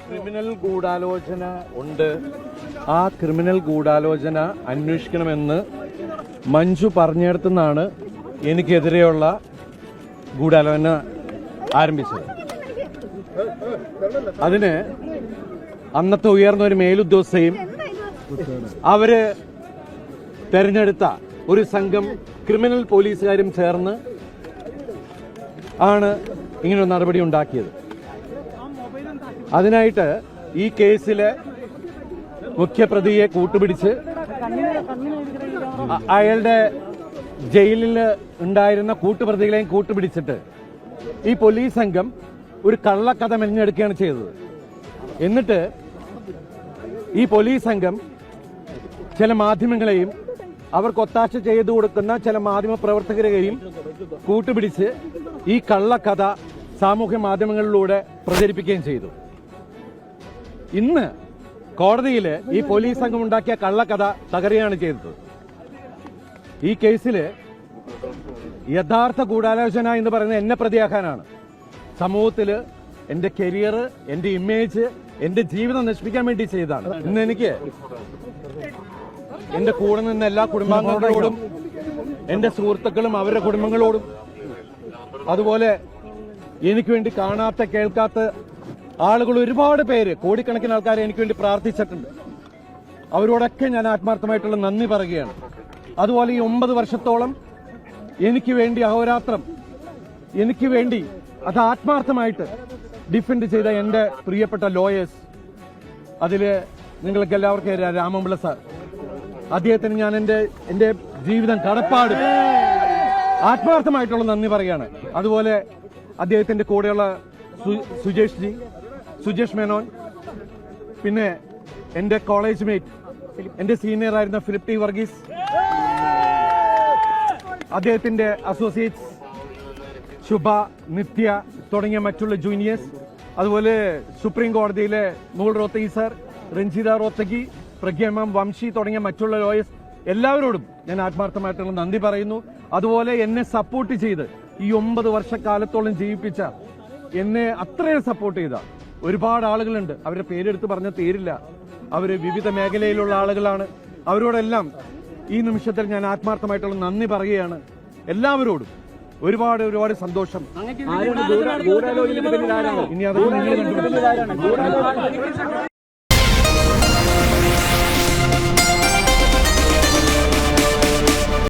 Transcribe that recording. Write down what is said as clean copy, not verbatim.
Criminal ഗൂഢാലോചന ഉണ്ട്. ആ ക്രിമിനൽ ഗൂഢാലോചന അന്വേഷിക്കണമെന്ന് മഞ്ജു പറഞ്ഞിടത്തുനിന്നാണ് എനിക്കെതിരെയുള്ള ഗൂഢാലോചന ആരംഭിച്ചത്. അതിന് അന്നത്തെ ഉയർന്ന ഒരു മേലുദ്യോഗസ്ഥയും അവര് തെരഞ്ഞെടുത്ത ഒരു സംഘം ക്രിമിനൽ പോലീസുകാരും ചേർന്ന് ആണ് ഇങ്ങനൊരു നടപടി ഉണ്ടാക്കിയത്. അതിനായിട്ട് ഈ കേസിലെ മുഖ്യപ്രതിയെ കൂട്ടുപിടിച്ച് അയാളുടെ ജയിലിൽ ഉണ്ടായിരുന്ന കൂട്ടുപ്രതികളെയും കൂട്ടുപിടിച്ചിട്ട് ഈ പോലീസ് സംഘം ഒരു കള്ളക്കഥ മെനഞ്ഞെടുക്കുകയാണ് ചെയ്തത്. എന്നിട്ട് ഈ പോലീസ് സംഘം ചില മാധ്യമങ്ങളെയും അവർക്ക് ഒത്താശ ചെയ്തു കൊടുക്കുന്ന ചില മാധ്യമ പ്രവർത്തകരെയും കൂട്ടുപിടിച്ച് ഈ കള്ളക്കഥ സാമൂഹ്യ മാധ്യമങ്ങളിലൂടെ പ്രചരിപ്പിക്കുകയും ചെയ്തു. ഇന്ന് കോടതിയിൽ ഈ പോലീസ് സംഘം ഉണ്ടാക്കിയ കള്ളക്കഥ തകരുകയാണ് ചെയ്തത്. ഈ കേസിൽ യഥാർത്ഥ ഗൂഢാലോചന എന്ന് പറയുന്നത് എന്നെ പ്രതിയാക്കാനാണ്. സമൂഹത്തിൽ എന്റെ കരിയർ, എന്റെ ഇമേജ്, എന്റെ ജീവിതം നശിപ്പിക്കാൻ വേണ്ടി ചെയ്തതാണ്. ഇന്ന് എനിക്ക് എന്റെ കൂടെ നിന്ന എല്ലാ കുടുംബാംഗങ്ങളോടും, എന്റെ സുഹൃത്തുക്കളും അവരുടെ കുടുംബങ്ങളോടും, അതുപോലെ എനിക്ക് വേണ്ടി കാണാത്ത കേൾക്കാത്ത ആളുകൾ ഒരുപാട് പേര്, കോടിക്കണക്കിന് ആൾക്കാരെ എനിക്ക് വേണ്ടി പ്രാർത്ഥിച്ചിട്ടുണ്ട്. അവരോടൊക്കെ ഞാൻ ആത്മാർത്ഥമായിട്ടുള്ള നന്ദി പറയുകയാണ്. അതുപോലെ ഈ 9 വർഷത്തോളം എനിക്ക് വേണ്ടി അഹോരാത്രം എനിക്ക് വേണ്ടി അത് ആത്മാർത്ഥമായിട്ട് ഡിഫെൻഡ് ചെയ്ത എന്റെ പ്രിയപ്പെട്ട ലോയേഴ്സ്, അതില് നിങ്ങൾക്ക് എല്ലാവർക്കും രാമപിള്ള സാർ, അദ്ദേഹത്തിന് ഞാൻ എന്റെ ജീവിതം കടപ്പാട് ആത്മാർത്ഥമായിട്ടുള്ള നന്ദി പറയുകയാണ്. അതുപോലെ അദ്ദേഹത്തിന്റെ കൂടെയുള്ള സുജേഷ് മേനോൻ, പിന്നെ എന്റെ കോളേജ് മേറ്റ്, എന്റെ സീനിയർ ആയിരുന്ന ഫിലിപ്പ് ടി വർഗീസ്, അദ്ദേഹത്തിന്റെ അസോസിയേറ്റ്സ് ശുഭ, നിത്യ തുടങ്ങിയ മറ്റുള്ള ജൂനിയേഴ്സ്, അതുപോലെ സുപ്രീം കോടതിയിലെ നൂൽ റോത്തഗി സർ, രഞ്ജിത റോത്തഗി, പ്രഗ്യ മാം, വംശി തുടങ്ങിയ മറ്റുള്ള ലോയേഴ്സ്, എല്ലാവരോടും ഞാൻ ആത്മാർത്ഥമായിട്ടുള്ള നന്ദി പറയുന്നു. അതുപോലെ എന്നെ സപ്പോർട്ട് ചെയ്ത് ഈ 9 വർഷക്കാലത്തോളം ജീവിപ്പിച്ച, എന്നെ അത്രയും സപ്പോർട്ട് ചെയ്ത ഒരുപാട് ആളുകളുണ്ട്. അവരുടെ പേരെടുത്ത് പറഞ്ഞ തീരില്ല. അവര് വിവിധ മേഖലയിലുള്ള ആളുകളാണ്. അവരോടെല്ലാം ഈ നിമിഷത്തിൽ ഞാൻ ആത്മാർത്ഥമായിട്ടുള്ള നന്ദി പറയുകയാണ്. എല്ലാവരോടും ഒരുപാട് സന്തോഷം. ഇനി അത്